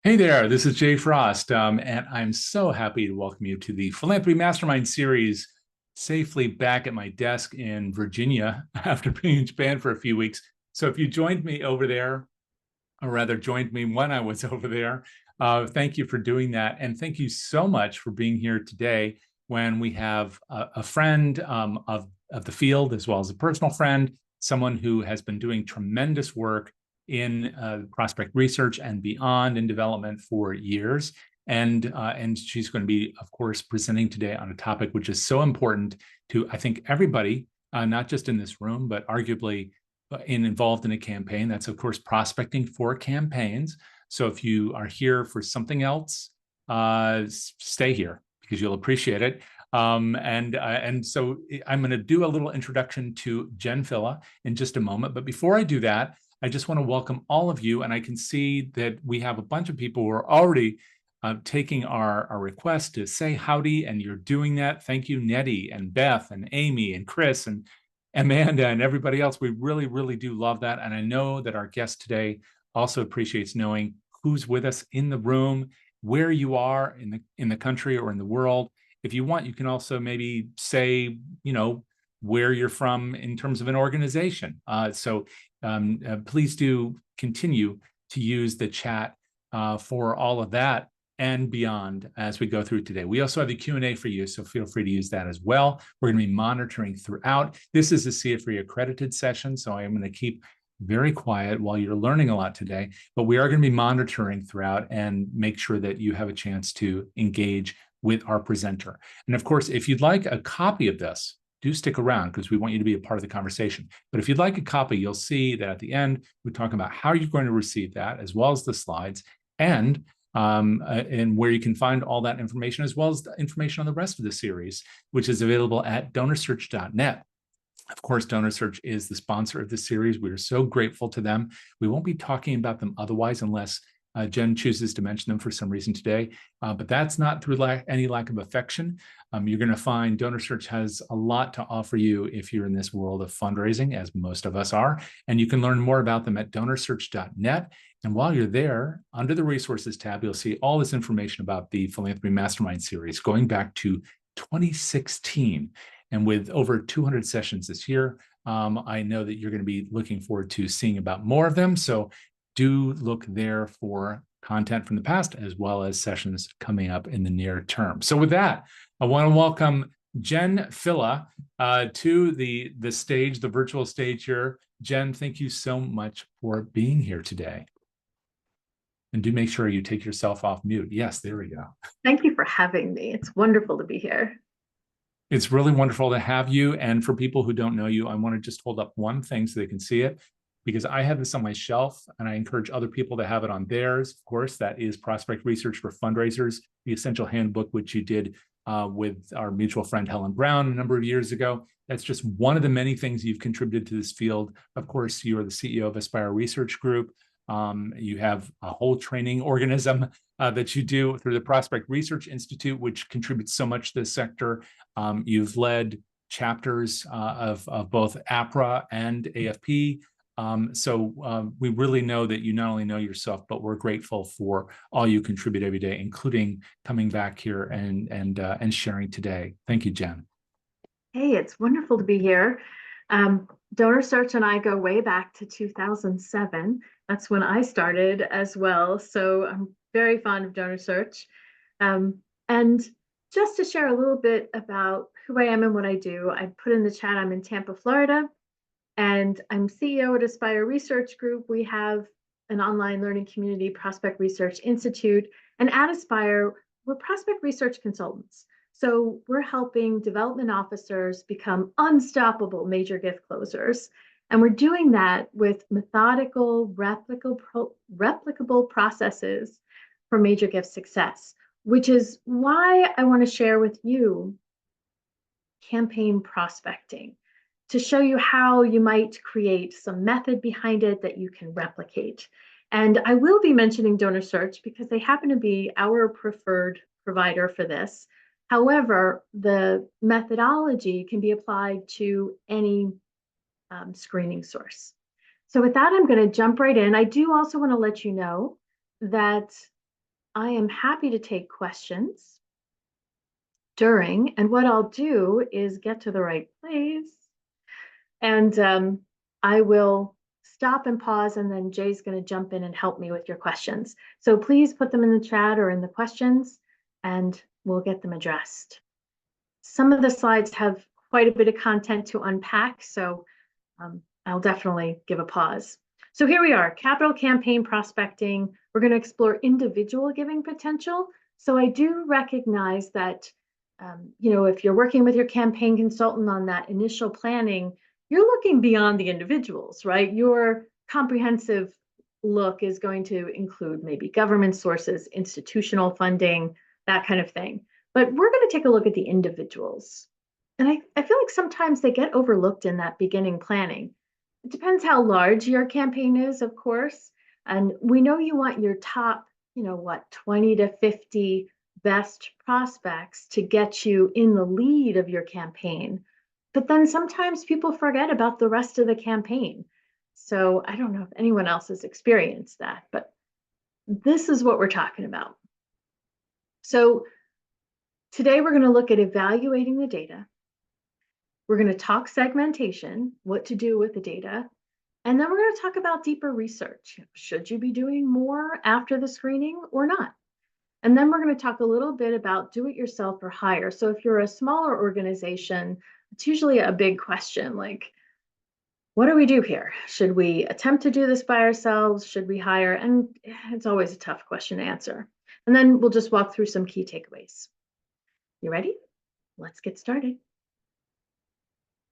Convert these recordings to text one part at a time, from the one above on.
Hey there, this is Jay Frost, and I'm so happy to welcome you to the Philanthropy Mastermind series, safely back at my desk in Virginia after being in Japan for a few weeks. So if you joined me over there, or rather joined me when I was over there, thank you for doing that. And thank you so much for being here today when we have a friend of the field, as well as a personal friend, someone who has been doing tremendous work in prospect research and beyond in development for years. And she's going to be, of course, presenting today on a topic which is so important to, I think, everybody, not just in this room, but arguably involved in a campaign. That's, of course, prospecting for campaigns. So if you are here for something else, stay here because you'll appreciate it. And so I'm going to do a little introduction to Jen Filla in just a moment. But before I do that, I just want to welcome all of you. And I can see that we have a bunch of people who are already taking our request to say howdy, and you're doing that. Thank you, Nettie and Beth and Amy and Chris and Amanda and everybody else. We really, really do love that. And I know that our guest today also appreciates knowing who's with us in the room, where you are in the country or in the world. If you want, you can also maybe say, where you're from in terms of an organization. Please do continue to use the chat for all of that and beyond as we go through today. We also have the Q&A for you, so feel free to use that as well. We're going to be monitoring throughout. This is a CFRE accredited session, so I am going to keep very quiet while you're learning a lot today, but we are going to be monitoring throughout and make sure that you have a chance to engage with our presenter. And of course, if you'd like a copy of this, do stick around because we want you to be a part of the conversation. But if you'd like a copy, you'll see that at the end, we talk about how you're going to receive that, as well as the slides, and where you can find all that information, as well as the information on the rest of the series, which is available at DonorSearch.net. Of course, DonorSearch is the sponsor of this series. We are so grateful to them. We won't be talking about them otherwise unless Jen chooses to mention them for some reason today, but that's not through any lack of affection. You're going to find DonorSearch has a lot to offer you if you're in this world of fundraising, as most of us are, and you can learn more about them at DonorSearch.net. And while you're there, under the resources tab, you'll see all this information about the Philanthropy Mastermind series going back to 2016. And with over 200 sessions this year, I know that you're going to be looking forward to seeing about more of them. So do look there for content from the past, as well as sessions coming up in the near term. So with that, I want to welcome Jen Filla to the stage, the virtual stage here. Jen, thank you so much for being here today. And do make sure you take yourself off mute. Yes, there we go. Thank you for having me. It's wonderful to be here. It's really wonderful to have you. And for people who don't know you, I want to just hold up one thing so they can see it, because I have this on my shelf and I encourage other people to have it on theirs. Of course, that is Prospect Research for Fundraisers, the essential handbook, which you did with our mutual friend Helen Brown a number of years ago. That's just one of the many things you've contributed to this field. Of course, you are the CEO of Aspire Research Group. You have a whole training organism that you do through the Prospect Research Institute, which contributes so much to this sector. You've led chapters of both APRA and AFP. So we really know that you not only know yourself, but we're grateful for all you contribute every day, including coming back here and sharing today. Thank you, Jen. Hey, it's wonderful to be here. DonorSearch and I go way back to 2007. That's when I started as well. So I'm very fond of DonorSearch. And just to share a little bit about who I am and what I do, I put in the chat, I'm in Tampa, Florida, and I'm CEO at Aspire Research Group. We have an online learning community, Prospect Research Institute, and at Aspire, we're prospect research consultants. So we're helping development officers become unstoppable major gift closers. And we're doing that with methodical, replicable processes for major gift success, which is why I want to share with you campaign prospecting, to show you how you might create some method behind it that you can replicate. And I will be mentioning DonorSearch because they happen to be our preferred provider for this. However, the methodology can be applied to any screening source. So with that, I'm going to jump right in. I do also want to let you know that I am happy to take questions during, and what I'll do is get to the right place, and I will stop and pause, and then Jay's going to jump in and help me with your questions. So please put them in the chat or in the questions, and we'll get them addressed. Some of the slides have quite a bit of content to unpack, so I'll definitely give a pause. So here we are, capital campaign prospecting. We're going to explore individual giving potential. So I do recognize that, if you're working with your campaign consultant on that initial planning, you're looking beyond the individuals, right? Your comprehensive look is going to include maybe government sources, institutional funding, that kind of thing. But we're going to take a look at the individuals. And I feel like sometimes they get overlooked in that beginning planning. It depends how large your campaign is, of course. And we know you want your top, 20 to 50 best prospects to get you in the lead of your campaign. But then sometimes people forget about the rest of the campaign. So I don't know if anyone else has experienced that, but this is what we're talking about. So today we're going to look at evaluating the data. We're going to talk segmentation, what to do with the data. And then we're going to talk about deeper research. Should you be doing more after the screening or not? And then we're going to talk a little bit about do it yourself or hire. So if you're a smaller organization, it's usually a big question like, what do we do here? Should we attempt to do this by ourselves? Should we hire? And it's always a tough question to answer. And then we'll just walk through some key takeaways. You ready? Let's get started.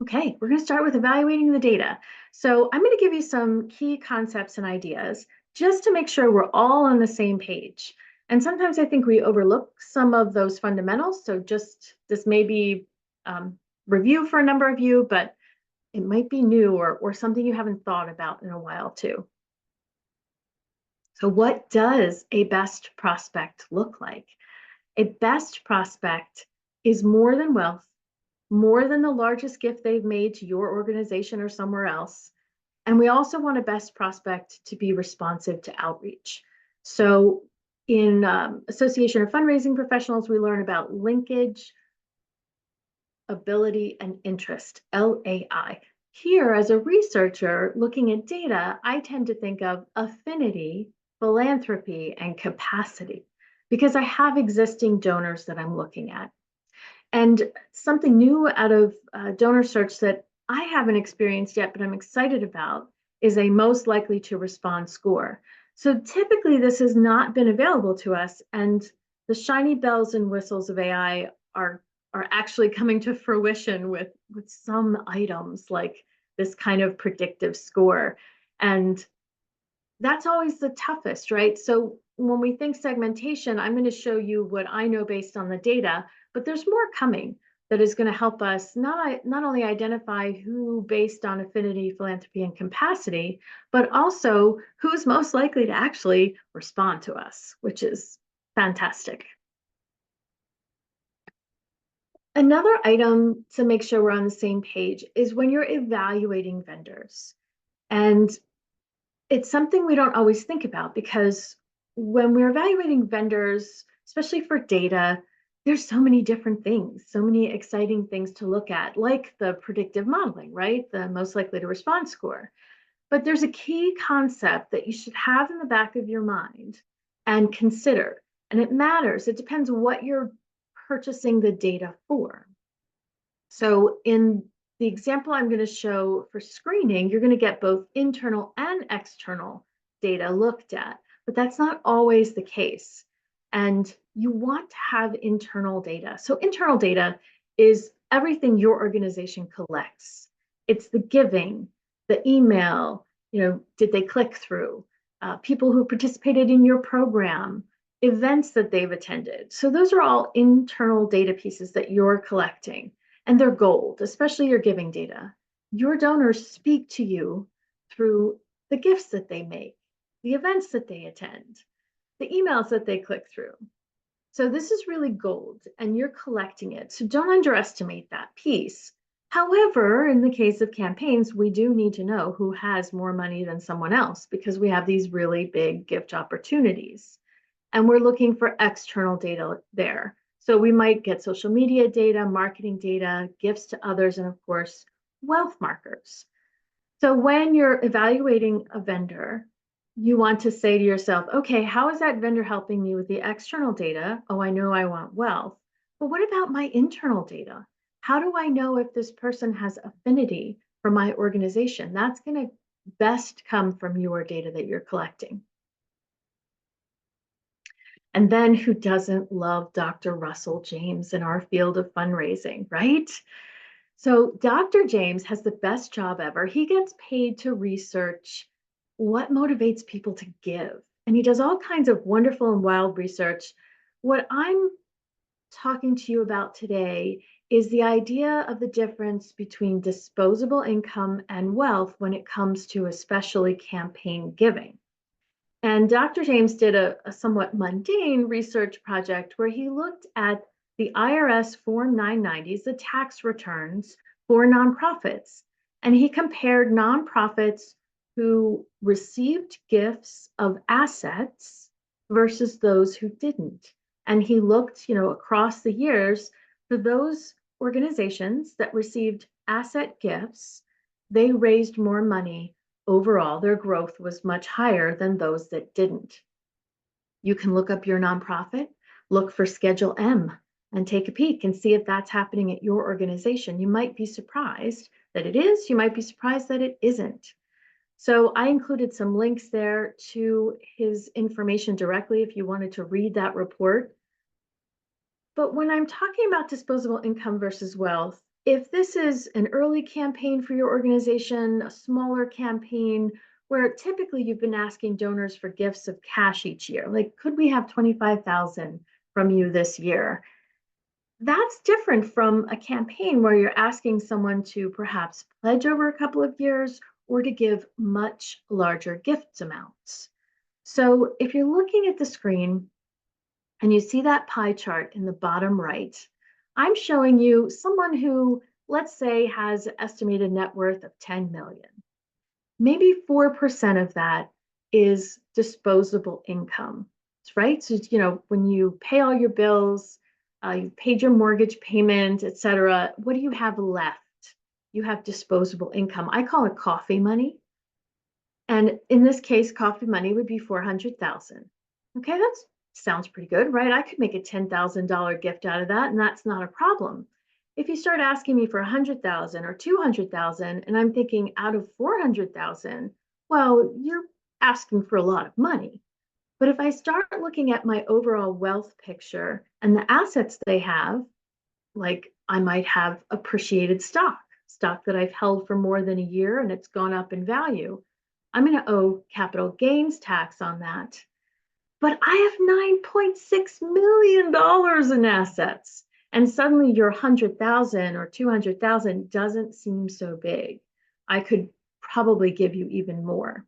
Okay, we're going to start with evaluating the data. So I'm going to give you some key concepts and ideas just to make sure we're all on the same page. And sometimes I think we overlook some of those fundamentals. So this may be review for a number of you, but it might be new or something you haven't thought about in a while too. So what does a best prospect look like? A best prospect is more than wealth, more than the largest gift they've made to your organization or somewhere else. And we also want a best prospect to be responsive to outreach. So in Association of Fundraising Professionals, we learn about linkage, ability, and interest, LAI. Here, as a researcher looking at data, I tend to think of affinity, philanthropy, and capacity because I have existing donors that I'm looking at. And something new out of DonorSearch that I haven't experienced yet, but I'm excited about, is a most likely to respond score. So typically this has not been available to us, and the shiny bells and whistles of AI are actually coming to fruition with some items like this kind of predictive score. And that's always the toughest, right? So when we think segmentation, I'm going to show you what I know based on the data, but there's more coming that is going to help us not only identify who based on affinity, philanthropy, and capacity, but also who's most likely to actually respond to us, which is fantastic. Another item to make sure we're on the same page is when you're evaluating vendors. And it's something we don't always think about because when we're evaluating vendors, especially for data, there's so many different things, so many exciting things to look at, like the predictive modeling, right? The most likely to respond score. But there's a key concept that you should have in the back of your mind and consider. And it matters. It depends what you're purchasing the data for. So in the example I'm going to show for screening, you're going to get both internal and external data looked at, but that's not always the case. And you want to have internal data. So internal data is everything your organization collects. It's the giving, the email, did they click through, people who participated in your program, events that they've attended. So those are all internal data pieces that you're collecting. And they're gold, especially your giving data. Your donors speak to you through the gifts that they make, the events that they attend, the emails that they click through. So this is really gold and you're collecting it. So don't underestimate that piece. However, in the case of campaigns, we do need to know who has more money than someone else because we have these really big gift opportunities. and we're looking for external data there. So we might get social media data, marketing data, gifts to others, and of course, wealth markers. So when you're evaluating a vendor, you want to say to yourself, okay, how is that vendor helping me with the external data? Oh, I know I want wealth. But what about my internal data? How do I know if this person has affinity for my organization? That's going to best come from your data that you're collecting. And then who doesn't love Dr. Russell James in our field of fundraising, right? So Dr. James has the best job ever. He gets paid to research what motivates people to give. And he does all kinds of wonderful and wild research. What I'm talking to you about today is the idea of the difference between disposable income and wealth when it comes to especially campaign giving. And Dr. James did a somewhat mundane research project where he looked at the IRS Form 990s, the tax returns for nonprofits. And he compared nonprofits who received gifts of assets versus those who didn't. And he looked, across the years for those organizations that received asset gifts, they raised more money overall. Their growth was much higher than those that didn't. You can look up your nonprofit, look for Schedule M, and take a peek and see if that's happening at your organization. You might be surprised that it is. You might be surprised that it isn't. So I included some links there to his information directly if you wanted to read that report. But when I'm talking about disposable income versus wealth, if this is an early campaign for your organization, a smaller campaign where typically you've been asking donors for gifts of cash each year, like could we have 25,000 from you this year? That's different from a campaign where you're asking someone to perhaps pledge over a couple of years or to give much larger gift amounts. So if you're looking at the screen, and you see that pie chart in the bottom right, I'm showing you someone who, let's say, has an estimated net worth of 10 million. Maybe 4% of that is disposable income, right? So, when you pay all your bills, you've paid your mortgage payment, et cetera, what do you have left? You have disposable income. I call it coffee money. And in this case, coffee money would be 400,000. Okay, that sounds pretty good, right? I could make a $10,000 gift out of that, and that's not a problem. If you start asking me for 100,000 or 200,000, and I'm thinking out of 400,000, well, you're asking for a lot of money. But if I start looking at my overall wealth picture and the assets they have, like I might have appreciated stock that I've held for more than a year and it's gone up in value, I'm going to owe capital gains tax on that. But I have $9.6 million in assets. And suddenly your 100,000 or 200,000 doesn't seem so big. I could probably give you even more.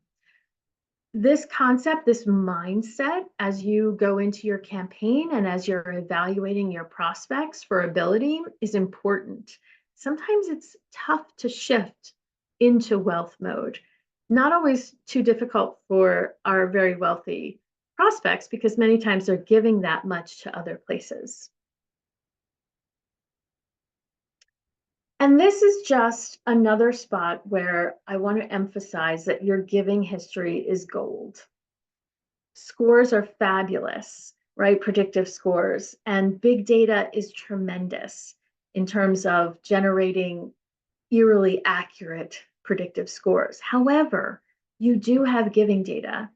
This concept, this mindset, as you go into your campaign and as you're evaluating your prospects for ability is important. Sometimes it's tough to shift into wealth mode. Not always too difficult for our very wealthy prospects because many times they're giving that much to other places. And this is just another spot where I want to emphasize that your giving history is gold. Scores are fabulous, right? Predictive scores. And big data is tremendous in terms of generating eerily accurate predictive scores. However, you do have giving data,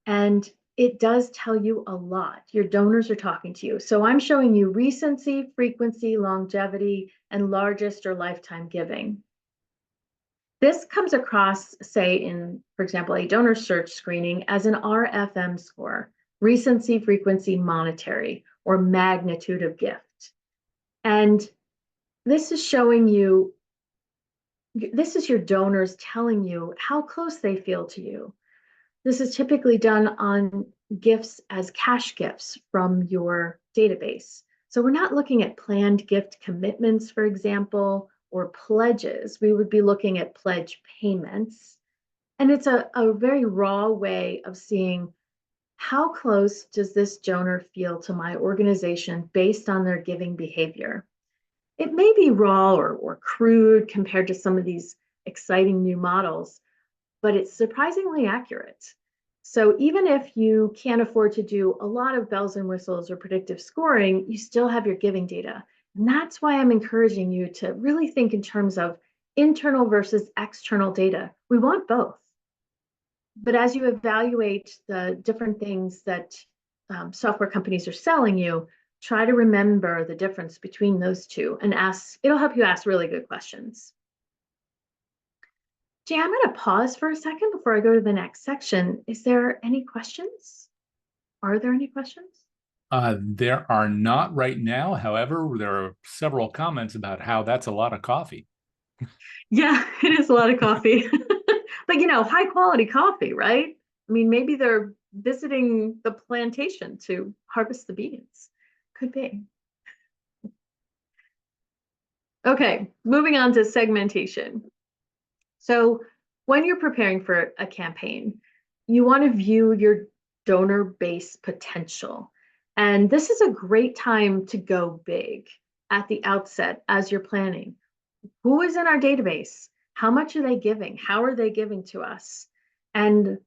and it does tell you a lot. Your donors are talking to you. So I'm showing you recency, frequency, longevity, and largest or lifetime giving. This comes across, say, in, for example, a DonorSearch screening as an RFM score, recency, frequency, monetary, or magnitude of gift. And this is showing you, this is your donors telling you how close they feel to you. This is typically done on gifts as cash gifts from your database. So we're not looking at planned gift commitments, for example, or pledges. We would be looking at pledge payments. And it's a very raw way of seeing how close does this donor feel to my organization based on their giving behavior? It may be raw or crude compared to some of these exciting new models, but it's surprisingly accurate. So even if you can't afford to do a lot of bells and whistles or predictive scoring, you still have your giving data. And that's why I'm encouraging you to really think in terms of internal versus external data. We want both. But as you evaluate the different things that software companies are selling you, try to remember the difference between those two and ask, it'll help you ask really good questions. Jay, I'm going to pause for a second before I go to the next section. Is there any questions? Are there any questions? There are not right now. However, there are several comments about how that's a lot of coffee. Yeah, it is a lot of coffee. But high quality coffee, right? I mean, maybe they're visiting the plantation to harvest the beans. Could be. Okay, moving on to segmentation. So when you're preparing for a campaign, you want to view your donor base potential. And this is a great time to go big at the outset as you're planning. Who is in our database? How much are they giving? How are they giving to us? And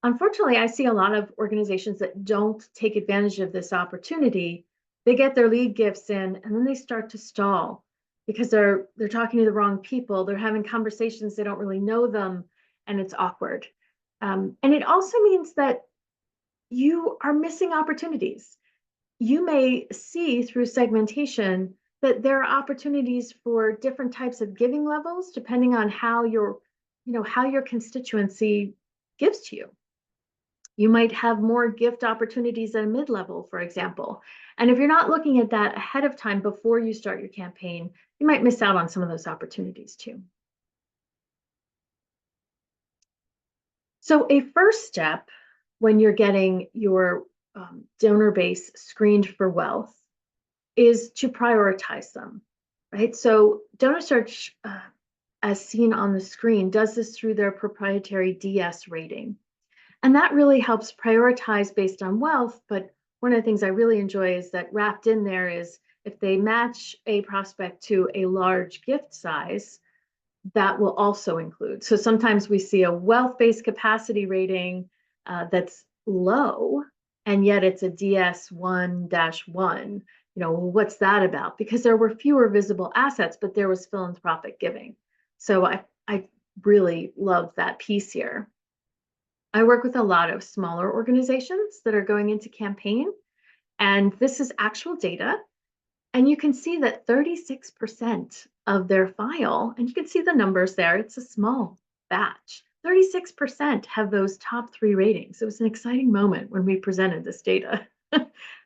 unfortunately, I see a lot of organizations that don't take advantage of this opportunity. They get their lead gifts in and then they start to stall because they're talking to the wrong people. They're having conversations, they don't really know them, and it's awkward. And it also means that you are missing opportunities. You may see through segmentation that there are opportunities for different types of giving levels depending on how how your constituency gives to you. You might have more gift opportunities at a mid-level, for example. And if you're not looking at that ahead of time before you start your campaign, you might miss out on some of those opportunities too. So a first step when you're getting your donor base screened for wealth is to prioritize them, right? So DonorSearch, as seen on the screen, does this through their proprietary DS rating. And that really helps prioritize based on wealth. But one of the things I really enjoy is that wrapped in there is if they match a prospect to a large gift size, that will also include. So sometimes we see a wealth-based capacity rating that's low, and yet it's a DS1-1. What's that about? Because there were fewer visible assets, but there was philanthropic giving. So I really love that piece here. I work with a lot of smaller organizations that are going into campaign, and this is actual data. And you can see that 36% of their file, and you can see the numbers there, it's a small batch, 36% have those top 3 ratings. It was an exciting moment when we presented this data.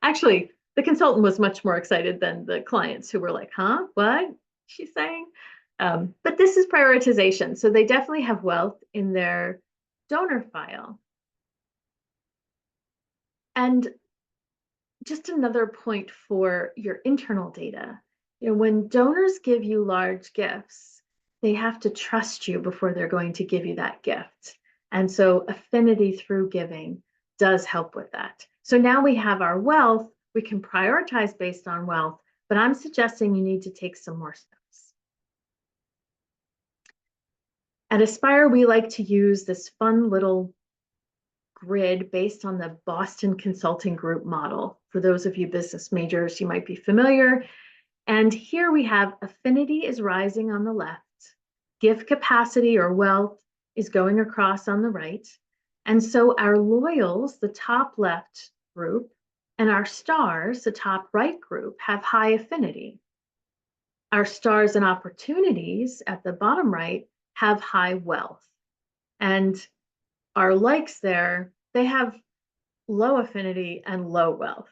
Actually, the consultant was much more excited than the clients who were like, huh, what she's saying? But this is prioritization. So they definitely have wealth in their donor file. And just another point for your internal data. When donors give you large gifts, they have to trust you before they're going to give you that gift. And so affinity through giving does help with that. So now we have our wealth, we can prioritize based on wealth, but I'm suggesting you need to take some more steps. At Aspire, we like to use this fun little grid based on the Boston Consulting Group model. For those of you business majors, you might be familiar. And here we have affinity is rising on the left, gift capacity or wealth is going across on the right. And so our loyals, the top left group, and our stars, the top right group, have high affinity. Our stars and opportunities at the bottom right have high wealth. And our likes there, they have low affinity and low wealth.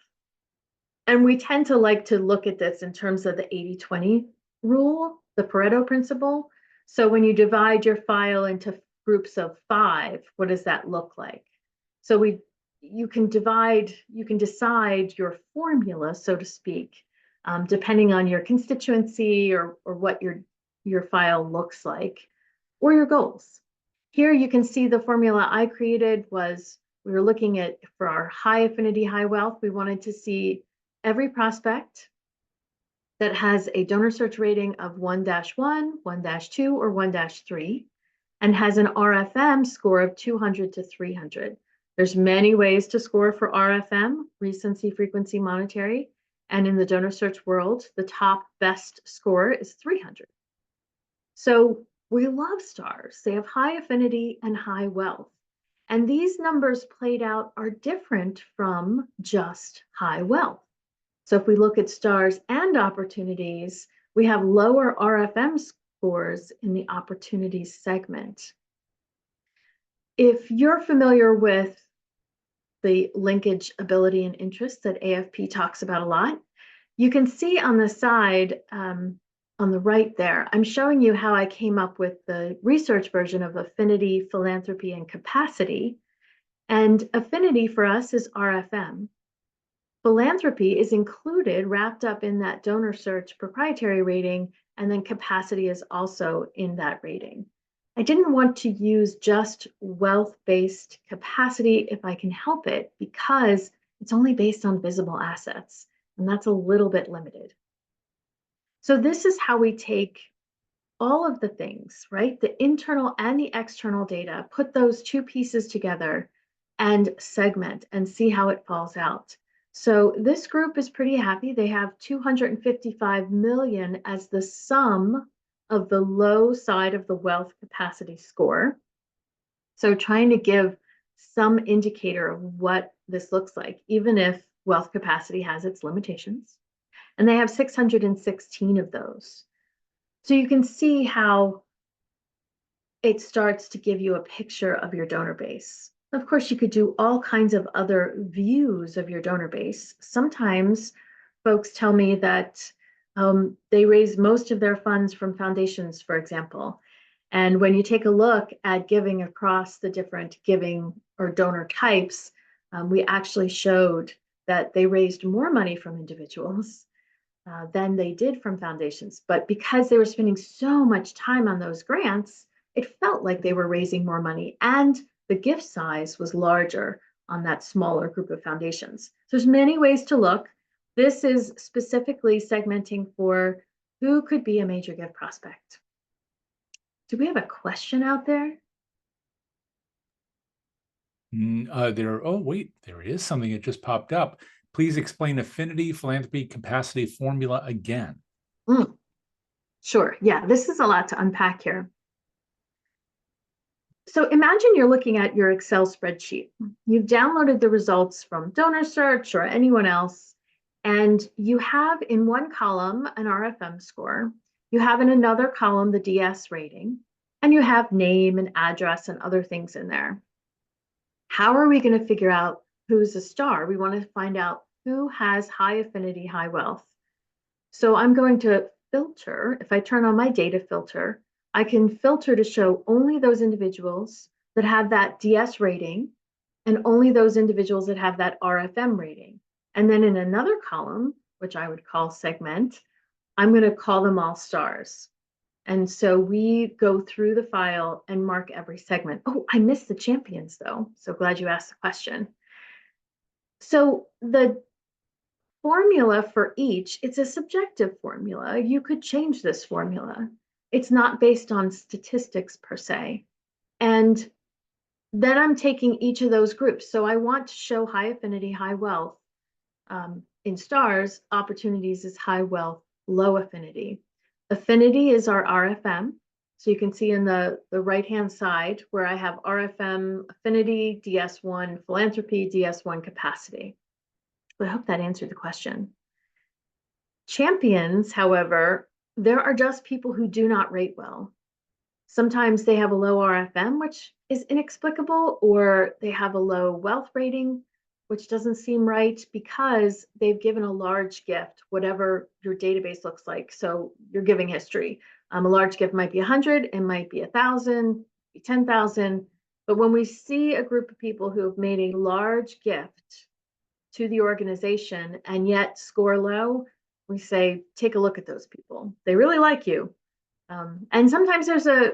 And we tend to like to look at this in terms of the 80-20 rule, the Pareto principle. So when you divide your file into groups of 5, what does that look like? So you can decide your formula, so to speak, depending on your constituency or what your file looks like, or your goals. Here you can see the formula I created was We were looking at, for our high affinity, high wealth, we wanted to see every prospect that has a DonorSearch rating of 1-1, 1-2, or 1-3, and has an RFM score of 200 to 300. There's many ways to score for RFM, recency, frequency, monetary, and in the DonorSearch world, the top best score is 300. So we love stars. They have high affinity and high wealth. And these numbers played out are different from just high wealth. So if we look at stars and opportunities, we have lower RFM scores in the opportunities segment. If you're familiar with the linkage, ability, and interest that AFP talks about a lot, you can see on the side, on the right there, I'm showing you how I came up with the research version of affinity, philanthropy, and capacity. And affinity for us is RFM. Philanthropy is included, wrapped up in that DonorSearch proprietary rating, and then capacity is also in that rating. I didn't want to use just wealth-based capacity if I can help it, because it's only based on visible assets, and that's a little bit limited. So this is how we take all of the things, right? The internal and the external data, put those two pieces together and segment and see how it falls out. So this group is pretty happy. They have 255 million as the sum of the low side of the wealth capacity score. So trying to give some indicator of what this looks like, even if wealth capacity has its limitations. And they have 616 of those. So you can see how it starts to give you a picture of your donor base. Of course, you could do all kinds of other views of your donor base. Sometimes folks tell me that they raise most of their funds from foundations, for example. And when you take a look at giving across the different giving or donor types, we actually showed that they raised more money from individuals than they did from foundations. But because they were spending so much time on those grants, it felt like they were raising more money, and the gift size was larger on that smaller group of foundations. So there's many ways to look. This is specifically segmenting for who could be a major gift prospect. Do we have a question out there? Oh, wait, there is something that just popped up. Please explain affinity, philanthropy, capacity formula again. Sure. Yeah, this is a lot to unpack here. So imagine you're looking at your Excel spreadsheet. You've downloaded the results from DonorSearch or anyone else, and you have in one column an RFM score. You have in another column the DS rating, and you have name and address and other things in there. How are we going to figure out who's a star? We want to find out who has high affinity, high wealth. So I'm going to filter. If I turn on my data filter, I can filter to show only those individuals that have that DS rating and only those individuals that have that RFM rating. And then in another column, which I would call segment, I'm going to call them all stars. And so we go through the file and mark every segment. Oh, I missed the champions though. So glad you asked the question. So the formula for each, it's a subjective formula. You could change this formula. It's not based on statistics per se. And then I'm taking each of those groups. So I want to show high affinity, high wealth. In stars, opportunities is high wealth, low affinity. Affinity is our RFM. So you can see in the right-hand side where I have RFM, affinity, DS1, philanthropy, DS1, capacity. But I hope that answered the question. Champions, however, there are just people who do not rate well. Sometimes they have a low RFM, which is inexplicable, or they have a low wealth rating, which doesn't seem right because they've given a large gift, whatever your database looks like. So your giving history, a large gift might be 100, it might be 1,000, 10,000. But when we see a group of people who have made a large gift to the organization and yet score low, we say, take a look at those people. They really like you. And sometimes there's a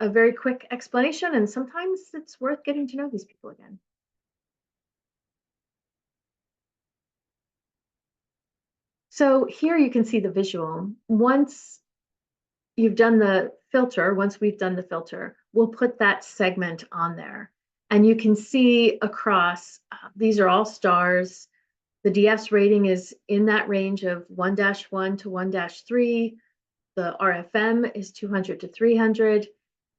very quick explanation, and sometimes it's worth getting to know these people again. So here you can see the visual. Once you've done the filter, once we've done the filter, we'll put that segment on there. And you can see across, these are all stars. The DS rating is in that range of 1-1 to 1-3. The RFM is 200 to 300.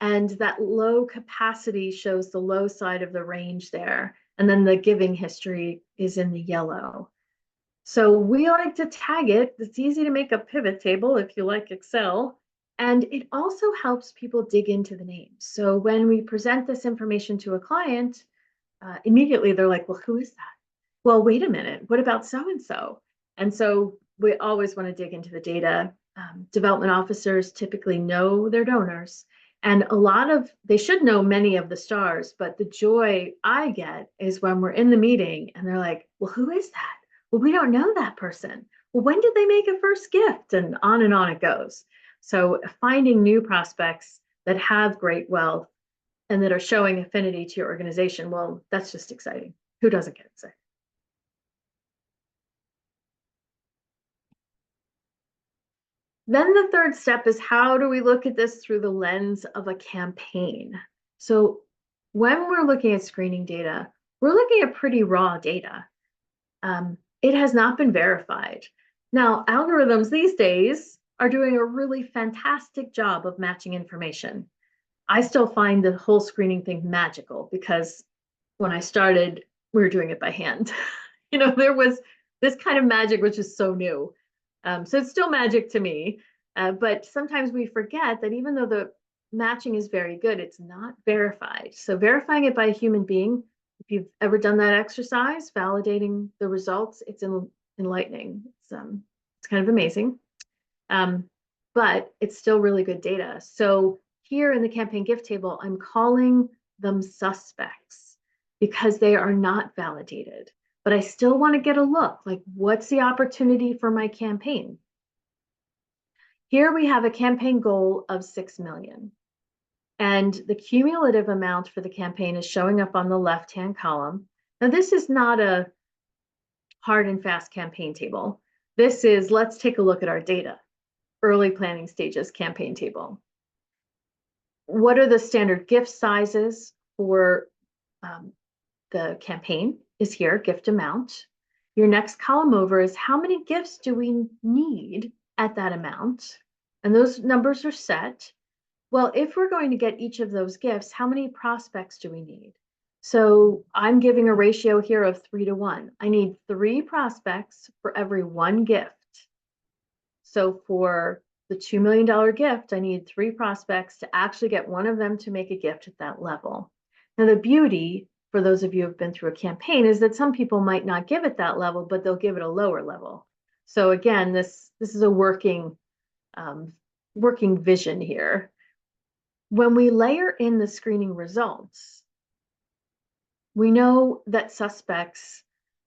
And that low capacity shows the low side of the range there. And then the giving history is in the yellow. So we like to tag it. It's easy to make a pivot table if you like Excel. And it also helps people dig into the names. So when we present this information to a client, immediately they're like, well, who is that? Well, wait a minute, what about so-and-so? And so we always want to dig into the data. Development officers typically know their donors. And they should know many of the stars, but the joy I get is when we're in the meeting and they're like, well, who is that? Well, we don't know that person. Well, when did they make a first gift? And on it goes. So finding new prospects that have great wealth and that are showing affinity to your organization, well, that's just exciting. Who doesn't get excited? Then the third step is, how do we look at this through the lens of a campaign? So when we're looking at screening data, we're looking at pretty raw data. It has not been verified. Now, algorithms these days are doing a really fantastic job of matching information. I still find the whole screening thing magical because when I started, we were doing it by hand. There was this kind of magic, which is so new. So it's still magic to me. But sometimes we forget that even though the matching is very good, it's not verified. So verifying it by a human being, if you've ever done that exercise, validating the results, it's enlightening. It's kind of amazing. But it's still really good data. So here in the campaign gift table, I'm calling them suspects because they are not validated. But I still want to get a look, like, what's the opportunity for my campaign? Here we have a campaign goal of 6 million. And the cumulative amount for the campaign is showing up on the left-hand column. Now, this is not a hard and fast campaign table. This is, let's take a look at our data. Early planning stages campaign table. What are the standard gift sizes for the campaign is here, gift amount. Your next column over is how many gifts do we need at that amount? And those numbers are set. Well, if we're going to get each of those gifts, how many prospects do we need? So I'm giving a ratio here of 3 to 1. I need 3 prospects for every 1 gift. So for the $2 million gift, I need 3 prospects to actually get one of them to make a gift at that level. Now, the beauty for those of you who have been through a campaign is that some people might not give it that level, but they'll give it a lower level. So again, this is a working vision here. When we layer in the screening results, we know that suspects,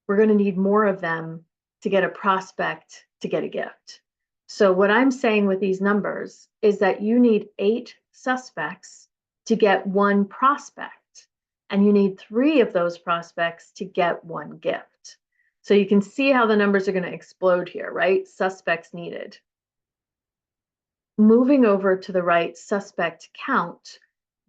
we're going to need more of them to get a prospect to get a gift. So what I'm saying with these numbers is that you need 8 suspects to get 1 prospect, and you need 3 of those prospects to get 1 gift. So you can see how the numbers are going to explode here, right? Suspects needed. Moving over to the right, suspect count.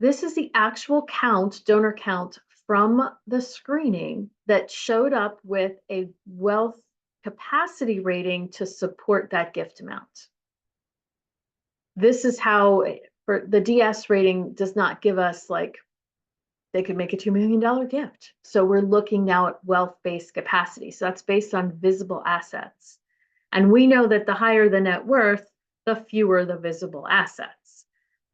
This is the actual count, donor count from the screening that showed up with a wealth capacity rating to support that gift amount. This is how, for the DS rating does not give us, like, they could make a $2 million gift. So we're looking now at wealth-based capacity. So that's based on visible assets. And we know that the higher the net worth, the fewer the visible assets,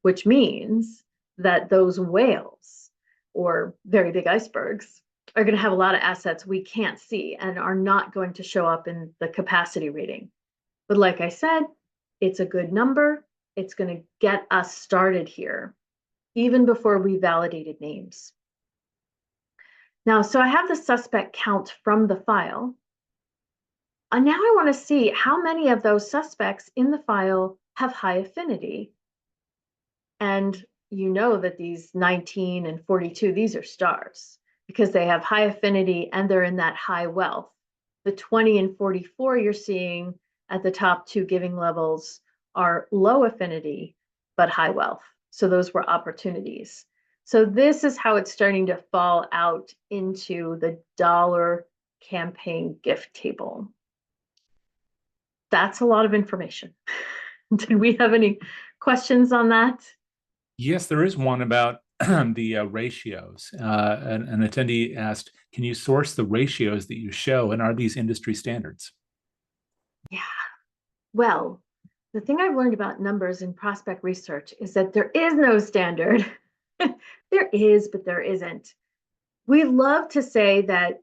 which means that those whales or very big icebergs are going to have a lot of assets we can't see and are not going to show up in the capacity rating. But like I said, it's a good number. It's going to get us started here, even before we validated names. Now, so I have the suspect count from the file. And now I want to see how many of those suspects in the file have high affinity. And you know that these 19 and 42, these are stars because they have high affinity and they're in that high wealth. The 20 and 44 you're seeing at the top two giving levels are low affinity, but high wealth. So those were opportunities. So this is how it's starting to fall out into the dollar campaign gift table. That's a lot of information. Did we have any questions on that? Yes, there is one about the ratios. An attendee asked, can you source the ratios that you show, and are these industry standards? Yeah. Well, the thing I've learned about numbers in prospect research is that there is no standard. There is, but there isn't. We love to say that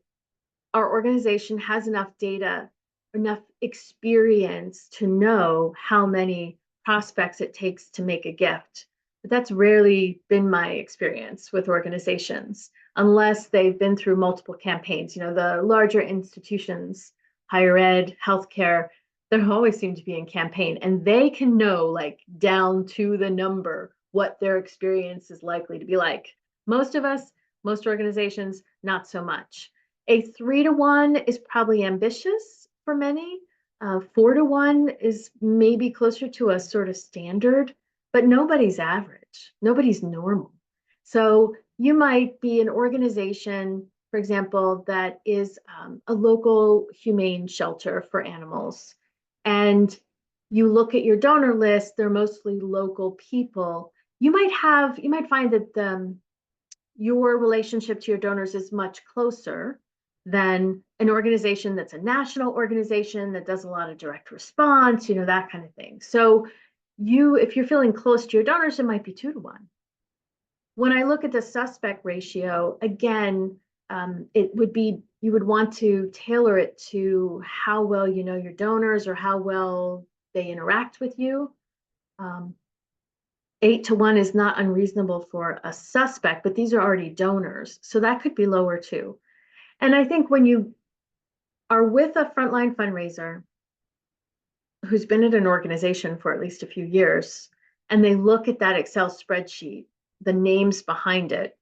our organization has enough data, enough experience to know how many prospects it takes to make a gift. But that's rarely been my experience with organizations, unless they've been through multiple campaigns. You know, the larger institutions, higher ed, healthcare, there always seem to be in campaign, and they can know like down to the number what their experience is likely to be like. Most of us, most organizations, not so much. A 3-to-1 is probably ambitious for many. 4-to-1 is maybe closer to a sort of standard, but nobody's average. Nobody's normal. So you might be an organization, for example, that is a local humane shelter for animals. And you look at your donor list, they're mostly local people. You might find that your relationship to your donors is much closer than an organization that's a national organization that does a lot of direct response, that kind of thing. So if you're feeling close to your donors, it might be 2-to-1. When I look at the suspect ratio, again, it would be, you would want to tailor it to how well you know your donors or how well they interact with you. 8-to-1 is not unreasonable for a suspect, but these are already donors. So that could be lower too. And I think when you are with a frontline fundraiser who's been at an organization for at least a few years, and they look at that Excel spreadsheet, the names behind it,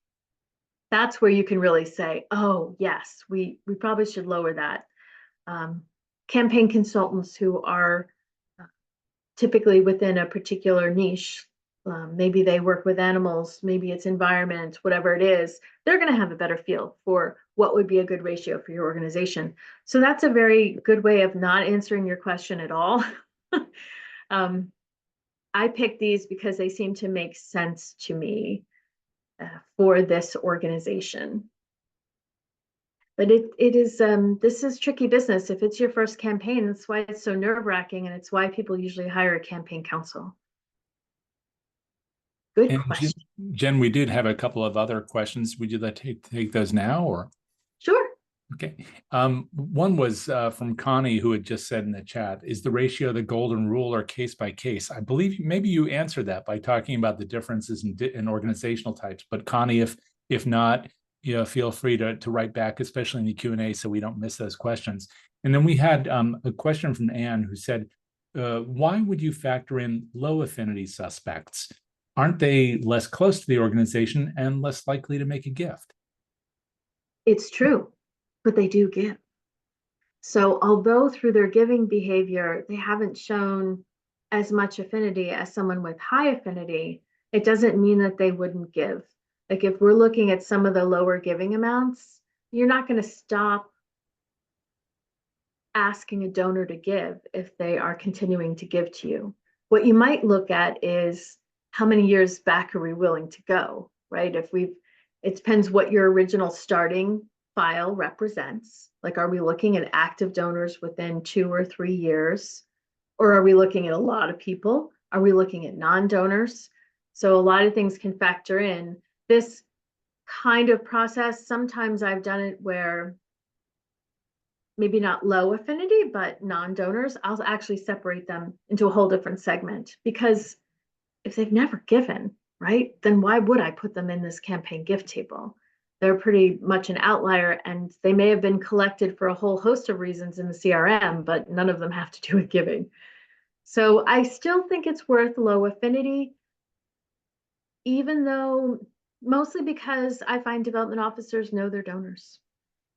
that's where you can really say, oh, yes, we probably should lower that. Campaign consultants who are typically within a particular niche, maybe they work with animals, maybe it's environment, whatever it is, they're going to have a better feel for what would be a good ratio for your organization. So that's a very good way of not answering your question at all. I picked these because they seem to make sense to me for this organization. But this is tricky business. If it's your first campaign, that's why it's so nerve-wracking, and it's why people usually hire a campaign counsel. Good And question. Jen, we did have a couple of other questions. Would you like to take those now, or? Sure. Okay. One was from Connie, who had just said in the chat, is the ratio the golden rule or case by case? I believe maybe you answered that by talking about the differences in organizational types. But Connie, if not, feel free to write back, especially in the Q&A, so we don't miss those questions. And then we had a question from Anne, who said, why would you factor in low affinity suspects? Aren't they less close to the organization and less likely to make a gift? It's true, but they do give. So although through their giving behavior, they haven't shown as much affinity as someone with high affinity, it doesn't mean that they wouldn't give. Like if we're looking at some of the lower giving amounts, you're not going to stop asking a donor to give if they are continuing to give to you. What you might look at is how many years back are we willing to go, right? It depends what your original starting file represents. Like, are we looking at active donors within 2 or 3 years? Or are we looking at a lot of people? Are we looking at non-donors? So a lot of things can factor in. This kind of process, sometimes I've done it where maybe not low affinity, but non-donors, I'll actually separate them into a whole different segment, because if they've never given, right, then why would I put them in this campaign gift table? They're pretty much an outlier, and they may have been collected for a whole host of reasons in the CRM, but none of them have to do with giving. So I still think it's worth low affinity, even though mostly because I find development officers know their donors.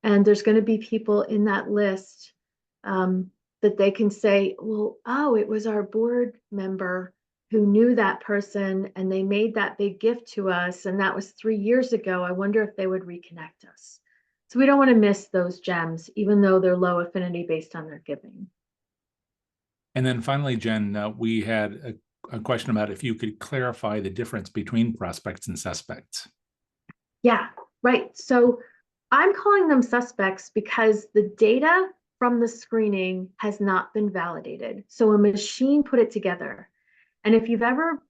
And there's going to be people in that list that they can say, well, oh, it was our board member who knew that person and they made that big gift to us. And that was 3 years ago. I wonder if they would reconnect us. So we don't want to miss those gems, even though they're low affinity based on their giving. And then finally, Jen, we had a question about if you could clarify the difference between prospects and suspects. Yeah, right. So I'm calling them suspects because the data from the screening has not been validated. So a machine put it together. And if you've ever,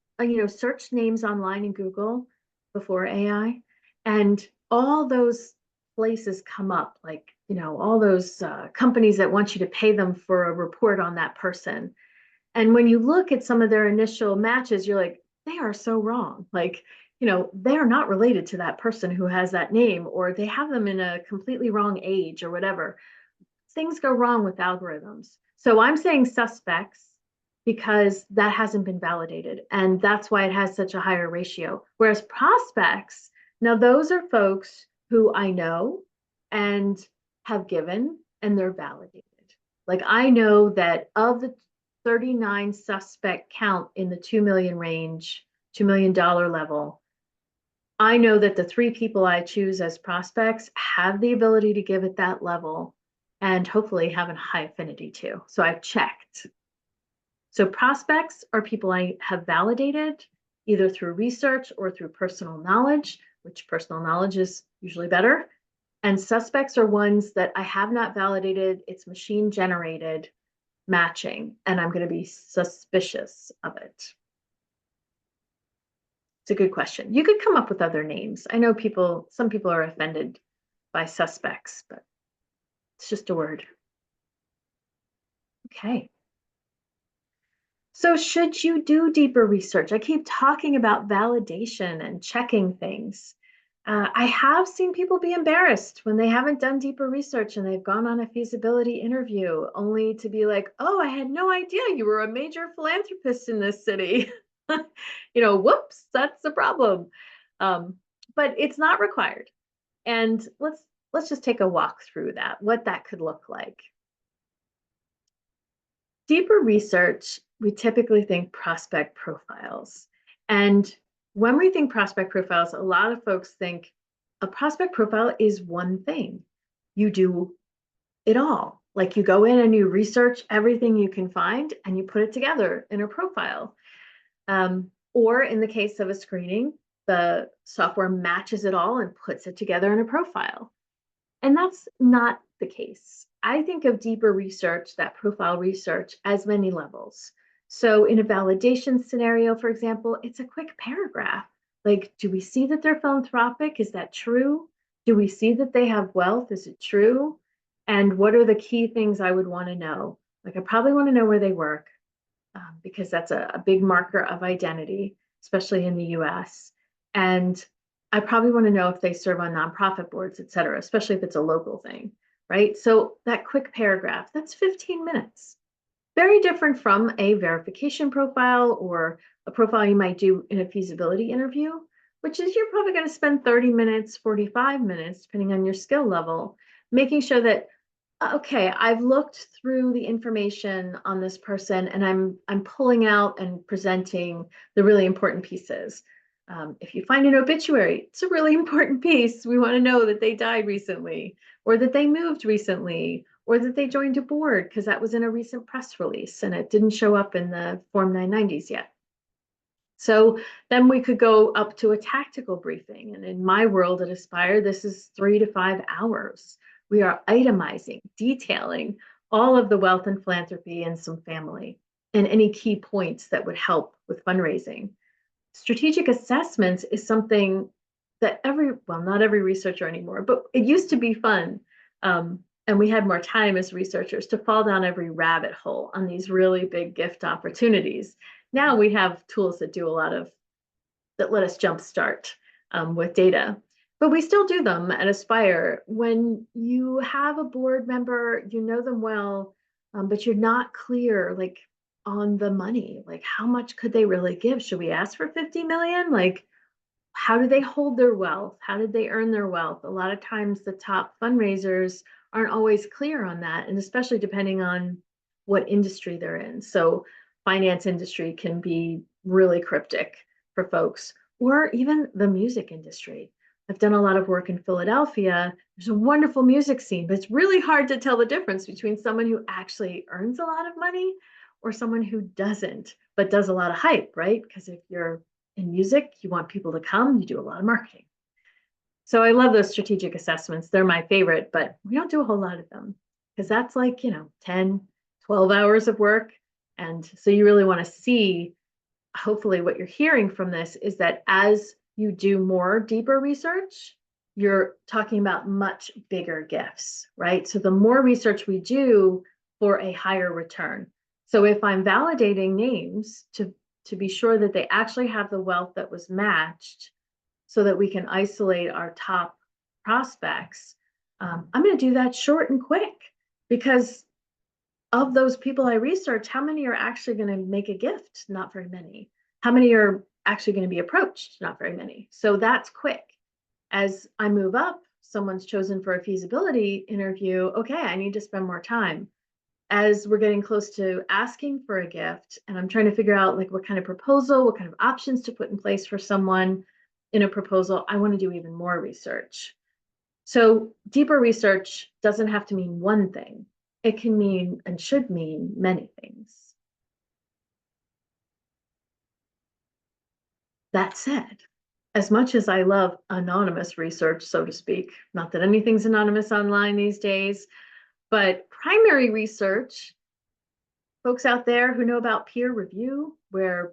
searched names online in Google before AI, and all those places come up, like, all those companies that want you to pay them for a report on that person. And when you look at some of their initial matches, you're like, they are so wrong. Like, they are not related to that person who has that name, or they have them in a completely wrong age or whatever. Things go wrong with algorithms. So I'm saying suspects because that hasn't been validated. And that's why it has such a higher ratio. Whereas prospects, now those are folks who I know and have given, and they're validated. Like I know that of the 39 suspect count in the 2 million range, $2 million level, I know that the 3 people I choose as prospects have the ability to give at that level and hopefully have a high affinity too. So I've checked. So prospects are people I have validated either through research or through personal knowledge, which personal knowledge is usually better. And suspects are ones that I have not validated. It's machine generated matching, and I'm going to be suspicious of it. It's a good question. You could come up with other names. I know some people are offended by suspects, but it's just a word. Okay. So should you do deeper research? I keep talking about validation and checking things. I have seen people be embarrassed when they haven't done deeper research and they've gone on a feasibility interview only to be like, oh, I had no idea you were a major philanthropist in this city. Whoops, that's the problem. But it's not required. And let's just take a walk through that, what that could look like. Deeper research, we typically think prospect profiles. And when we think prospect profiles, a lot of folks think a prospect profile is one thing. You do it all. Like you go in and you research everything you can find and you put it together in a profile. Or in the case of a screening, the software matches it all and puts it together in a profile. And that's not the case. I think of deeper research, that profile research, as many levels. So in a validation scenario, for example, it's a quick paragraph. Like, do we see that they're philanthropic? Is that true? Do we see that they have wealth? Is it true? And what are the key things I would want to know? Like, I probably want to know where they work because that's a big marker of identity, especially in the US. And I probably want to know if they serve on nonprofit boards, et cetera, especially if it's a local thing, right? So that quick paragraph, that's 15 minutes. Very different from a verification profile or a profile you might do in a feasibility interview, which is you're probably going to spend 30 minutes, 45 minutes, depending on your skill level, making sure that, okay, I've looked through the information on this person and I'm pulling out and presenting the really important pieces. If you find an obituary, it's a really important piece. We want to know that they died recently, or that they moved recently, or that they joined a board because that was in a recent press release and it didn't show up in the Form 990s yet. So then we could go up to a tactical briefing. And in my world at Aspire, this is 3 to 5 hours. We are itemizing, detailing all of the wealth and philanthropy and some family and any key points that would help with fundraising. Strategic assessments is something that not every researcher anymore, but it used to be fun. And we had more time as researchers to fall down every rabbit hole on these really big gift opportunities. Now we have tools that do that let us jumpstart with data. But we still do them at Aspire. When you have a board member, you know them well, but you're not clear, like on the money, like how much could they really give? Should we ask for 50 million? Like, how do they hold their wealth? How did they earn their wealth? A lot of times the top fundraisers aren't always clear on that. And especially depending on what industry they're in. So finance industry can be really cryptic for folks, or even the music industry. I've done a lot of work in Philadelphia. There's a wonderful music scene, but it's really hard to tell the difference between someone who actually earns a lot of money or someone who doesn't, but does a lot of hype, right? Because if you're in music, you want people to come, you do a lot of marketing. So I love those strategic assessments. They're my favorite, but we don't do a whole lot of them because that's like, 10, 12 hours of work. And so you really want to see, hopefully what you're hearing from this is that as you do more deeper research, you're talking about much bigger gifts, right? So the more research we do for a higher return. So if I'm validating names to be sure that they actually have the wealth that was matched so that we can isolate our top prospects, I'm going to do that short and quick because of those people I research, how many are actually going to make a gift? Not very many. How many are actually going to be approached? Not very many. So that's quick. As I move up, someone's chosen for a feasibility interview. Okay, I need to spend more time. As we're getting close to asking for a gift, and I'm trying to figure out like what kind of proposal, what kind of options to put in place for someone in a proposal, I want to do even more research. So deeper research doesn't have to mean one thing. It can mean and should mean many things. That said, as much as I love anonymous research, so to speak, not that anything's anonymous online these days, but primary research, folks out there who know about peer review, where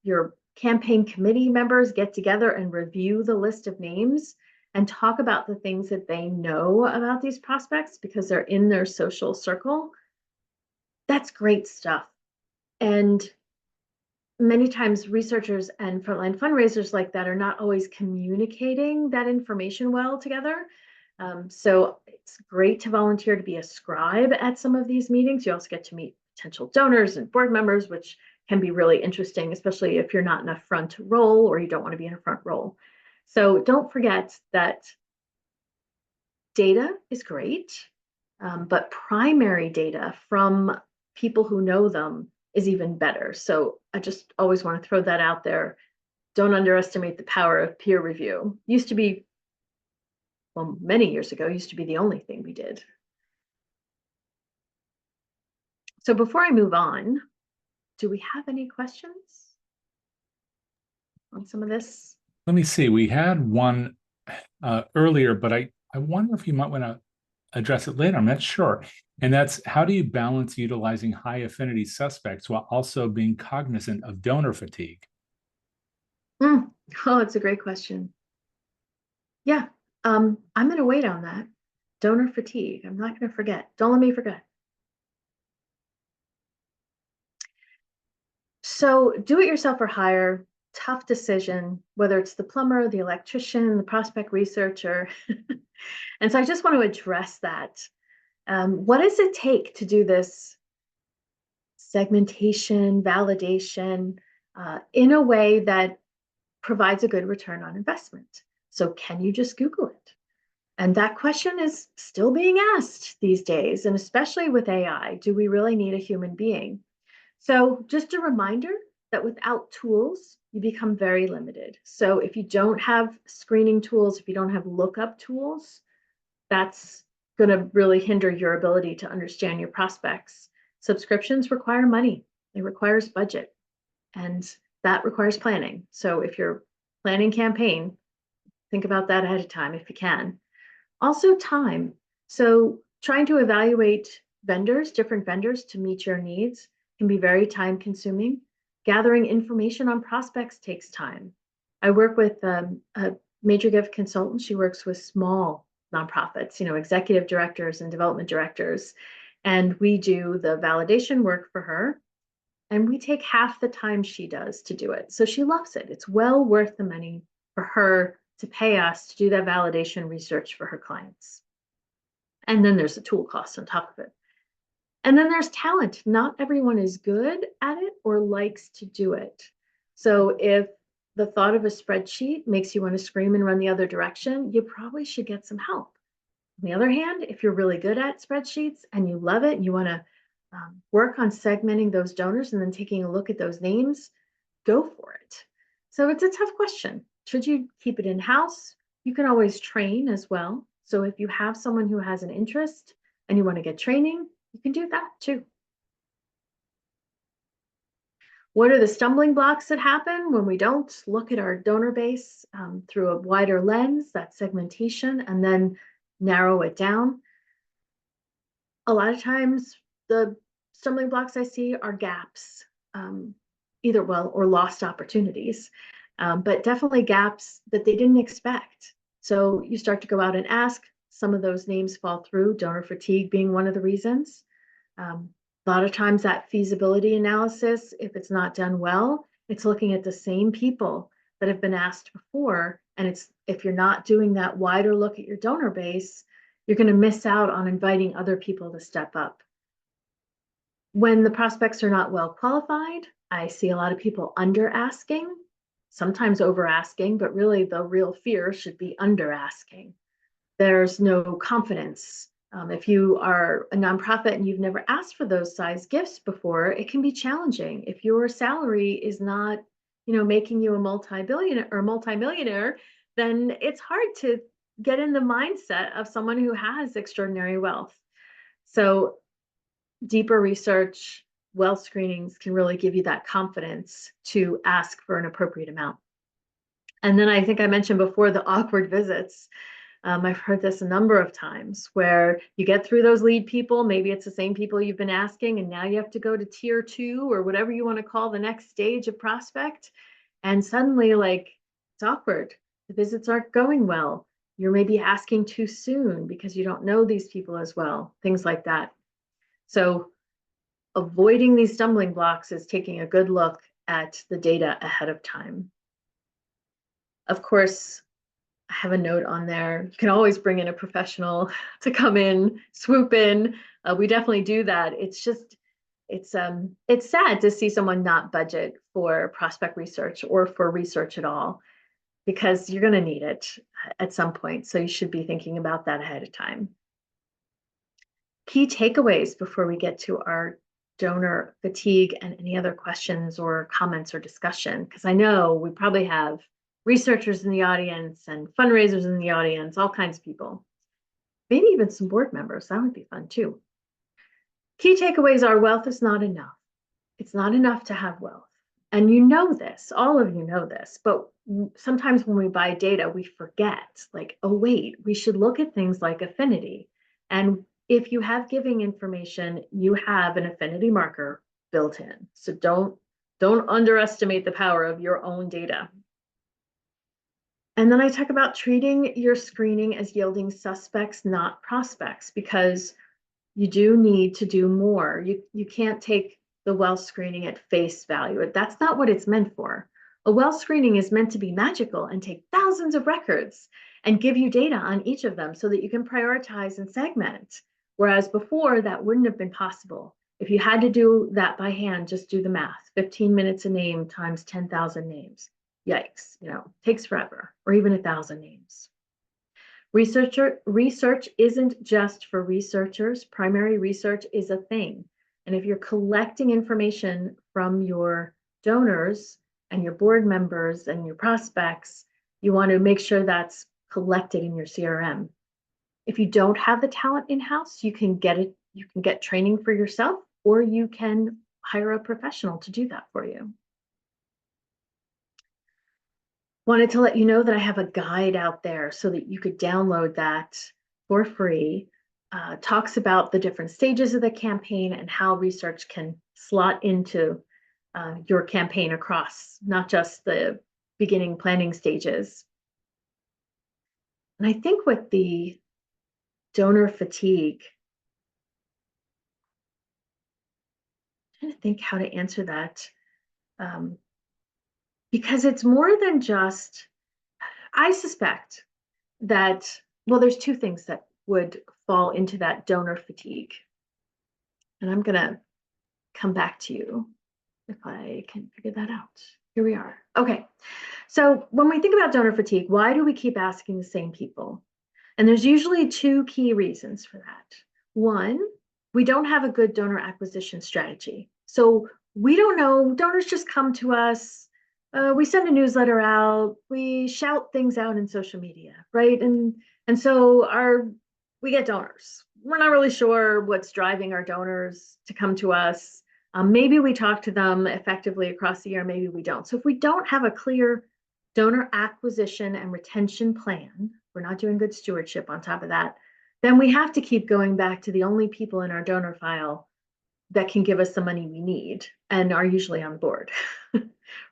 your campaign committee members get together and review the list of names and talk about the things that they know about these prospects because they're in their social circle. That's great stuff. And many times researchers and frontline fundraisers like that are not always communicating that information well together. So it's great to volunteer to be a scribe at some of these meetings. You also get to meet potential donors and board members, which can be really interesting, especially if you're not in a front role or you don't want to be in a front role. So don't forget that data is great, but primary data from people who know them is even better. So I just always want to throw that out there. Don't underestimate the power of peer review. Used to be, well, many years ago, used to be the only thing we did. So before I move on, do we have any questions on some of this? Let me see. We had one earlier, but I wonder if you might want to address it later. I'm not sure. And that's, how do you balance utilizing high affinity suspects while also being cognizant of donor fatigue? Oh, it's a great question. Yeah, I'm going to wait on that. Donor fatigue. I'm not going to forget. Don't let me forget. So do it yourself or hire, tough decision, whether it's the plumber, the electrician, the prospect researcher. And so I just want to address that. What does it take to do this segmentation, validation, in a way that provides a good return on investment? So can you just Google it? And that question is still being asked these days, and especially with AI, do we really need a human being? So just a reminder that without tools, you become very limited. So if you don't have screening tools, if you don't have lookup tools, that's going to really hinder your ability to understand your prospects. Subscriptions require money. It requires budget, and that requires planning. So if you're planning campaign, think about that ahead of time if you can. Also time. So trying to evaluate vendors, different vendors to meet your needs can be very time consuming. Gathering information on prospects takes time. I work with a major gift consultant. She works with small nonprofits, executive directors and development directors. And we do the validation work for her. And we take half the time she does to do it. So she loves it. It's well worth the money for her to pay us to do that validation research for her clients. And then there's a tool cost on top of it. And then there's talent. Not everyone is good at it or likes to do it. So if the thought of a spreadsheet makes you want to scream and run the other direction, you probably should get some help. On the other hand, if you're really good at spreadsheets and you love it and you want to work on segmenting those donors and then taking a look at those names, go for it. So it's a tough question. Should you keep it in-house? You can always train as well. So if you have someone who has an interest and you want to get training, you can do that too. What are the stumbling blocks that happen when we don't look at our donor base through a wider lens, that segmentation, and then narrow it down? A lot of times the stumbling blocks I see are gaps, either or lost opportunities, but definitely gaps that they didn't expect. So you start to go out and ask, some of those names fall through, donor fatigue being one of the reasons. A lot of times that feasibility analysis, if it's not done well, it's looking at the same people that have been asked before. And if you're not doing that wider look at your donor base, you're going to miss out on inviting other people to step up. When the prospects are not well qualified, I see a lot of people under asking, sometimes over asking, but really the real fear should be under asking. There's no confidence. If you are a nonprofit and you've never asked for those size gifts before, it can be challenging. If your salary is not, making you a multi-billionaire or multi-millionaire, then it's hard to get in the mindset of someone who has extraordinary wealth. So deeper research, wealth screenings can really give you that confidence to ask for an appropriate amount. And then I think I mentioned before the awkward visits. I've heard this a number of times where you get through those lead people, maybe it's the same people you've been asking, and now you have to go to tier 2 or whatever you want to call the next stage of prospect. And suddenly, it's awkward. The visits aren't going well. You're maybe asking too soon because you don't know these people as well, things like that. So avoiding these stumbling blocks is taking a good look at the data ahead of time. Of course, I have a note on there. You can always bring in a professional to come in, swoop in. We definitely do that. It's sad to see someone not budget for prospect research or for research at all, because you're going to need it at some point. So you should be thinking about that ahead of time. Key takeaways before we get to our donor fatigue and any other questions or comments or discussion, because I know we probably have researchers in the audience and fundraisers in the audience, all kinds of people. Maybe even some board members. That would be fun too. Key takeaways are wealth is not enough. It's not enough to have wealth. And you know this, all of you know this, but sometimes when we buy data, we forget, oh wait, we should look at things like affinity. And if you have giving information, you have an affinity marker built in. So don't underestimate the power of your own data. And then I talk about treating your screening as yielding suspects, not prospects, because you do need to do more. You can't take the wealth screening at face value. That's not what it's meant for. A wealth screening is meant to be magical and take thousands of records and give you data on each of them so that you can prioritize and segment. Whereas before, that wouldn't have been possible. If you had to do that by hand, just do the math. 15 minutes a name times 10,000 names. Yikes, takes forever, or even 1,000 names. Research isn't just for researchers. Primary research is a thing. And if you're collecting information from your donors and your board members and your prospects, you want to make sure that's collected in your CRM. If you don't have the talent in-house, you can get training for yourself, or you can hire a professional to do that for you. Wanted to let you know that I have a guide out there so that you could download that for free. Talks about the different stages of the campaign and how research can slot into your campaign across, not just the beginning planning stages. And I think with the donor fatigue, I'm trying to think how to answer that. Because it's more than just, I suspect that, well, there's two things that would fall into that donor fatigue. And I'm going to come back to you if I can figure that out. Here we are. Okay. So when we think about donor fatigue, why do we keep asking the same people? And there's usually two key reasons for that. One we don't have a good donor acquisition strategy. So we don't know, donors just come to us. We send a newsletter out, we shout things out in social media, right? And so we get donors. We're not really sure what's driving our donors to come to us. Maybe we talk to them effectively across the year, maybe we don't. So if we don't have a clear donor acquisition and retention plan, we're not doing good stewardship on top of that, then we have to keep going back to the only people in our donor file that can give us the money we need and are usually on board,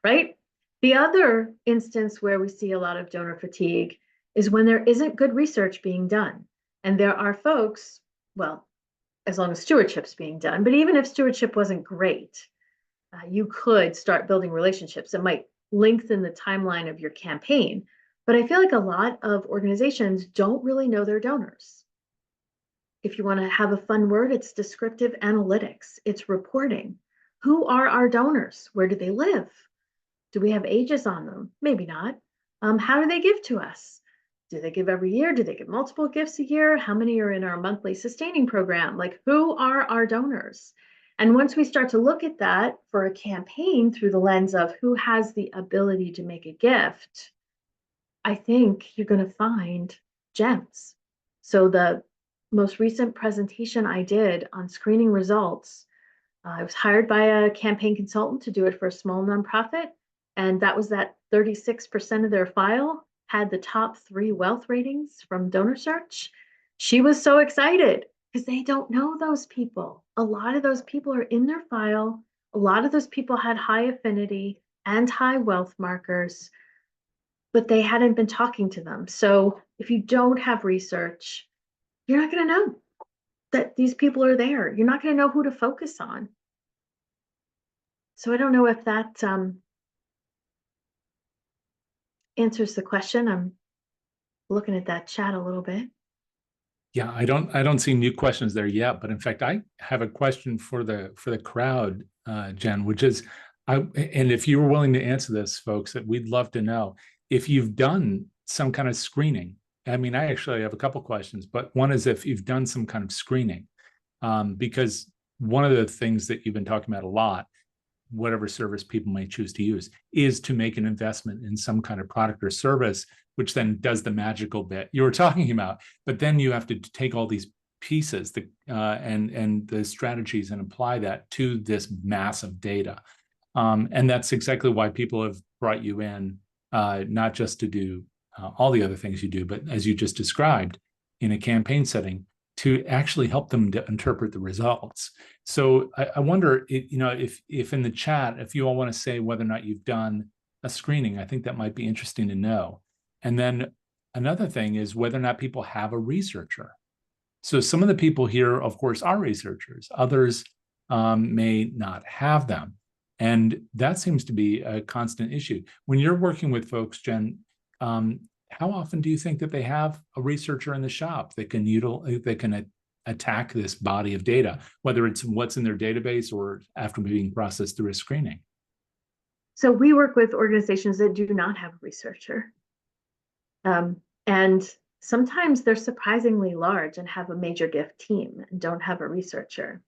right? The other instance where we see a lot of donor fatigue is when there isn't good research being done. And there are folks, well, as long as stewardship's being done, but even if stewardship wasn't great, you could start building relationships. It might lengthen the timeline of your campaign. But I feel like a lot of organizations don't really know their donors. If you want to have a fun word, it's descriptive analytics. It's reporting. Who are our donors? Where do they live? Do we have ages on them? Maybe not. How do they give to us? Do they give every year? Do they give multiple gifts a year? How many are in our monthly sustaining program? Like, who are our donors? And once we start to look at that for a campaign through the lens of who has the ability to make a gift, I think you're going to find gems. So the most recent presentation I did on screening results, I was hired by a campaign consultant to do it for a small nonprofit. And that was that 36% of their file had the top 3 wealth ratings from DonorSearch. She was so excited because they don't know those people. A lot of those people are in their file. A lot of those people had high affinity and high wealth markers, but they hadn't been talking to them. So if you don't have research, you're not going to know that these people are there. You're not going to know who to focus on. So I don't know if that answers the question. I'm looking at that chat a little bit. Yeah, I don't see new questions there yet, but in fact, I have a question for the crowd, Jen, which is, and if you were willing to answer this, folks, that we'd love to know if you've done some kind of screening. I mean, I actually have a couple questions, but one is if you've done some kind of screening, because one of the things that you've been talking about a lot, whatever service people may choose to use, is to make an investment in some kind of product or service, which then does the magical bit you were talking about. But then you have to take all these pieces and the strategies and apply that to this massive data. And that's exactly why people have brought you in, not just to do all the other things you do, but as you just described, in a campaign setting, to actually help them to interpret the results. So I wonder, if in the chat, if you all want to say whether or not you've done a screening, I think that might be interesting to know. And then another thing is whether or not people have a researcher. So some of the people here, of course, are researchers. Others may not have them. And that seems to be a constant issue. When you're working with folks, Jen, how often do you think that they have a researcher in the shop that can attack this body of data, whether it's what's in their database or after being processed through a screening? So we work with organizations that do not have a researcher. And sometimes they're surprisingly large and have a major gift team and don't have a researcher.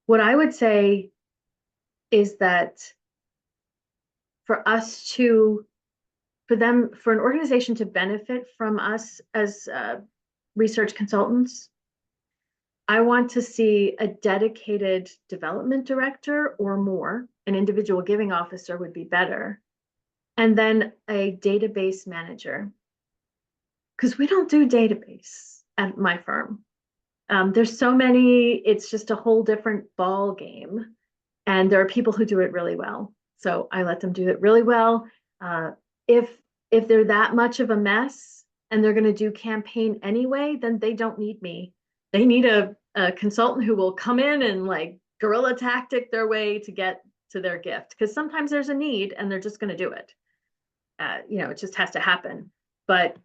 What I would say is that for an organization to benefit from us as research consultants, I want to see a dedicated development director or more. An individual giving officer would be better. And then a database manager. Because we don't do database at my firm. There's so many, it's just a whole different ball game. And there are people who do it really well. So I let them do it really well. If they're that much of a mess and they're going to do campaign anyway, then they don't need me. They need a consultant who will come in and like guerrilla tactic their way to get to their gift. Because sometimes there's a need and they're just going to do it. It just has to happen. But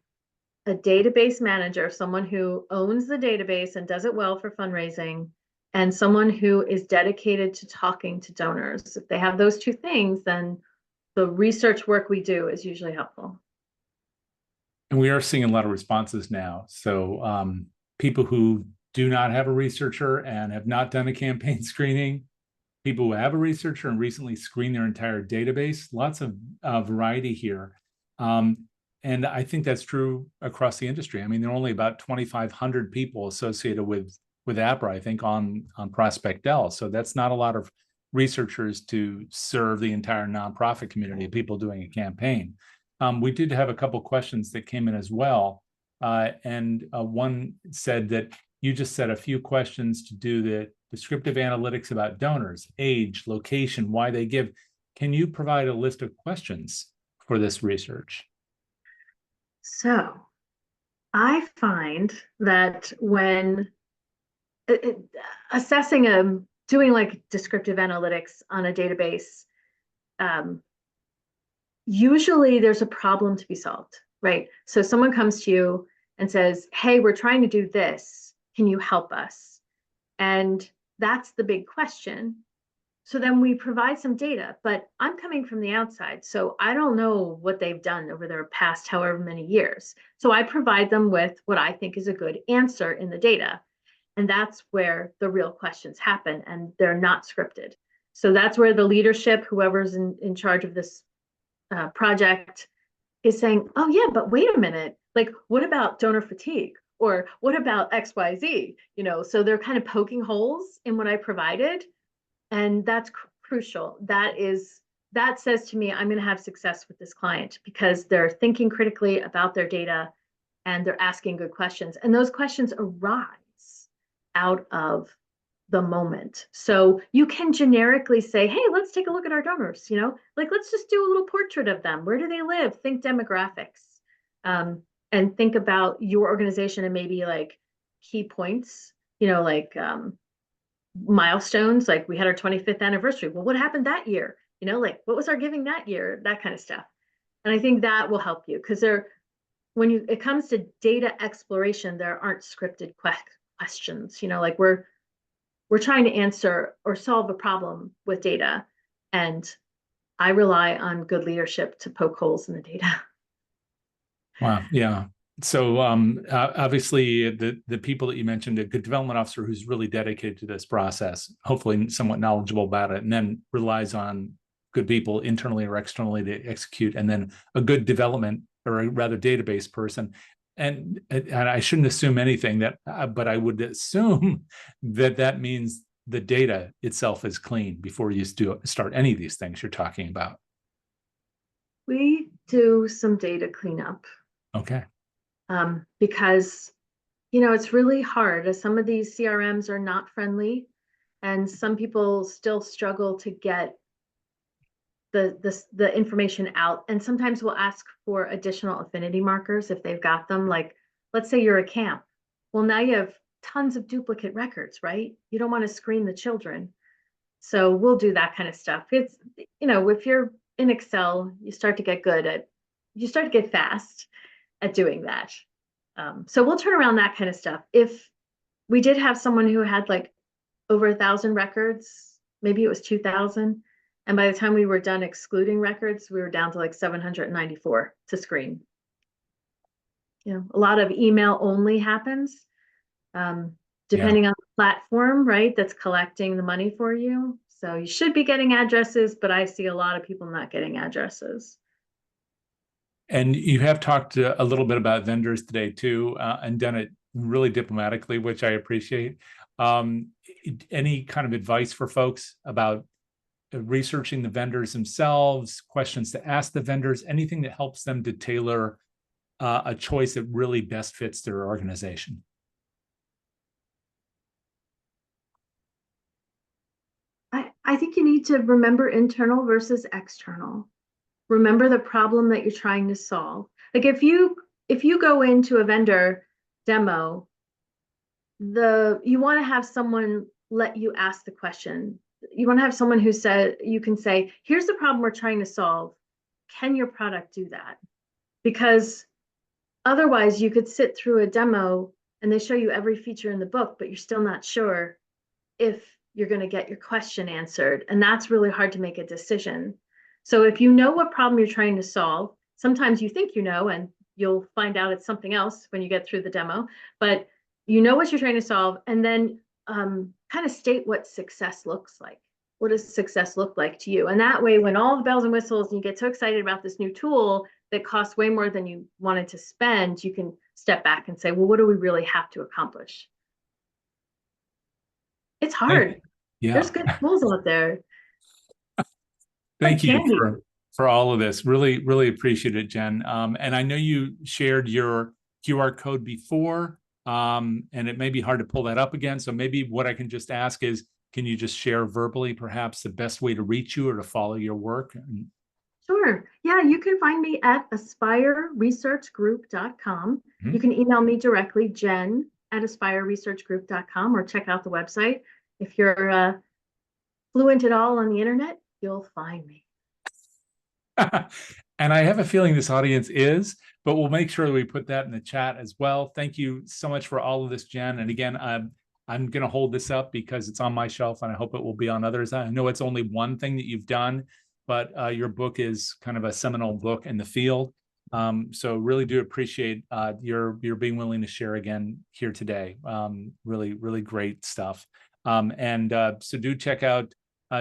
a database manager, someone who owns the database and does it well for fundraising, and someone who is dedicated to talking to donors. If they have those two things, then the research work we do is usually helpful. And we are seeing a lot of responses now. So people who do not have a researcher and have not done a campaign screening, people who have a researcher and recently screened their entire database. Lots of variety here. And I think that's true across the industry. I mean, there are only about 2,500 people associated with APRA, I think, on ProspectDel. So that's not a lot of researchers to serve the entire nonprofit community of people doing a campaign. We did have a couple questions that came in as well. And one said that you just said a few questions to do the descriptive analytics about donors, age, location, why they give. Can you provide a list of questions for this research? So I find that when assessing doing like descriptive analytics on a database, usually there's a problem to be solved, right? So someone comes to you and says, hey, we're trying to do this. Can you help us? And that's the big question. So then we provide some data, but I'm coming from the outside, so I don't know what they've done over their past however many years. So I provide them with what I think is a good answer in the data. And that's where the real questions happen, and they're not scripted. So that's where the leadership, whoever's in charge of this project, is saying, oh yeah, but wait a minute, like what about donor fatigue? Or what about XYZ? So they're kind of poking holes in what I provided. And that's crucial. That says to me, I'm going to have success with this client because they're thinking critically about their data and they're asking good questions. And those questions arise out of the moment. So you can generically say, hey, let's take a look at our donors, like let's just do a little portrait of them. Where do they live? Think demographics, and think about your organization and maybe like key points, like milestones. Like we had our 25th anniversary. Well, what happened that year? Like what was our giving that year? That kind of stuff. And I think that will help you because when it comes to data exploration, there aren't scripted questions. Like we're trying to answer or solve a problem with data, and I rely on good leadership to poke holes in the data. Wow. Yeah. So obviously the people that you mentioned, a good development officer who's really dedicated to this process, hopefully somewhat knowledgeable about it, and then relies on good people internally or externally to execute, and then a good development or a rather database person. And I shouldn't assume anything but I would assume that means the data itself is clean before you start any of these things you're talking about. We do some data cleanup. Okay. Because it's really hard, as some of these CRMs are not friendly, and some people still struggle to get the information out. And sometimes we'll ask for additional affinity markers if they've got them. Like, let's say you're a camp. Well, now you have tons of duplicate records, right? You don't want to screen the children. So we'll do that kind of stuff. It's, if you're in Excel, you start to get fast at doing that. So we'll turn around that kind of stuff. If we did have someone who had like over 1,000 records, maybe it was 2,000. And by the time we were done excluding records, we were down to like 794 to screen. A lot of email only happens, depending on the platform, right? That's collecting the money for you. So you should be getting addresses, but I see a lot of people not getting addresses. And you have talked a little bit about vendors today too, and done it really diplomatically, which I appreciate. Any kind of advice for folks about researching the vendors themselves, questions to ask the vendors, anything that helps them to tailor a choice that really best fits their organization? I think you need to remember internal versus external. Remember the problem that you're trying to solve. Like if you go into a vendor demo, you want to have someone let you ask the question. You want to have someone who said, you can say, here's the problem we're trying to solve. Can your product do that? Because otherwise you could sit through a demo and they show you every feature in the book, but you're still not sure if you're going to get your question answered. And that's really hard to make a decision. So if you know what problem you're trying to solve, sometimes you think and you'll find out it's something else when you get through the demo, but you know what you're trying to solve, and then kind of state what success looks like. What does success look like to you? And that way, when all the bells and whistles, and you get so excited about this new tool that costs way more than you wanted to spend, you can step back and say, well, what do we really have to accomplish? It's hard. Yeah. There's good tools out there, like Thank you candy. for all of this. Really, really appreciate it, Jen. And I know you shared your QR code before, and it may be hard to pull that up again. So maybe what I can just ask is, can you just share verbally, perhaps, the best way to reach you or to follow your work? Sure. Yeah, you can find me at aspireresearchgroup.com. Mhm. You can email me directly, Jen at aspireresearchgroup.com, or check out the website. If you're fluent at all on the internet, you'll find me. And I have a feeling this audience is, but we'll make sure that we put that in the chat as well. Thank you so much for all of this, Jen. And again, I'm going to hold this up because it's on my shelf and I hope it will be on others. I know it's only one thing that you've done, but your book is kind of a seminal book in the field. So really do appreciate your being willing to share again here today. Really, really great stuff. So do check out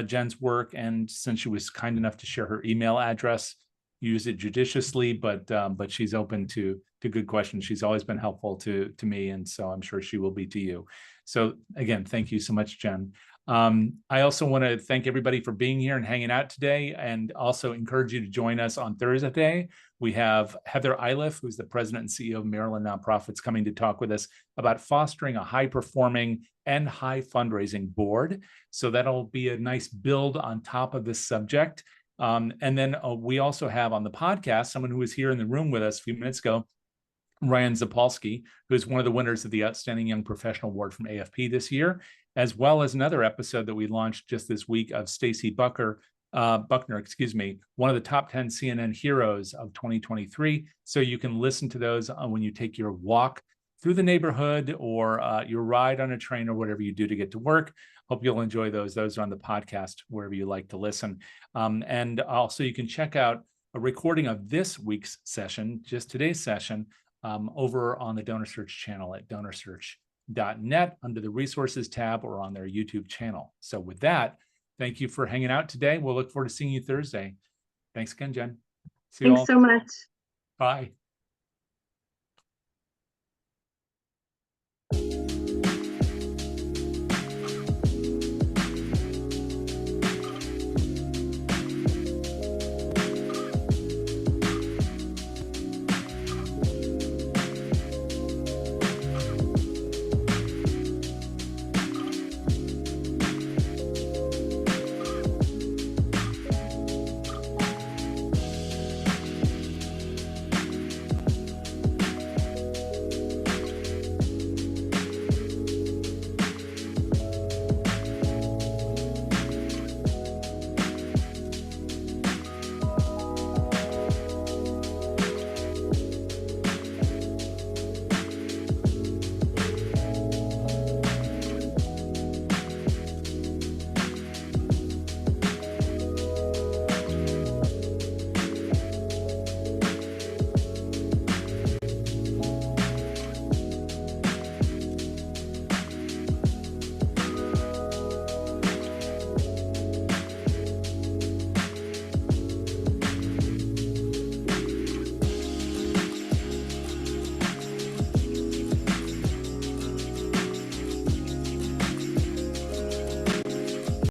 Jen's work, and since she was kind enough to share her email address, use it judiciously, but she's open to good questions. She's always been helpful to me, and so I'm sure she will be to you. So again, thank you so much, Jen. I also want to thank everybody for being here and hanging out today, and also encourage you to join us on Thursday. We have Heather Iliff, who's the president and CEO of Maryland Nonprofits, coming to talk with us about fostering a high-performing and high fundraising board. So that'll be a nice build on top of this subject. And then we also have on the podcast someone who was here in the room with us a few minutes ago, Ryan Zapolsky, who is one of the winners of the Outstanding Young Professional Award from AFP this year, as well as another episode that we launched just this week of Stacey Buckner, one of the top 10 CNN heroes of 2023. So you can listen to those when you take your walk through the neighborhood or your ride on a train or whatever you do to get to work. Hope you'll enjoy those. Those are on the podcast, wherever you like to listen. And also you can check out a recording of this week's session, just today's session, over on the DonorSearch channel at DonorSearch.net under the resources tab or on their YouTube channel. So with that, thank you for hanging out today. We'll look forward to seeing you Thursday. Thanks again, Jen. See you all. Thanks so much. Bye.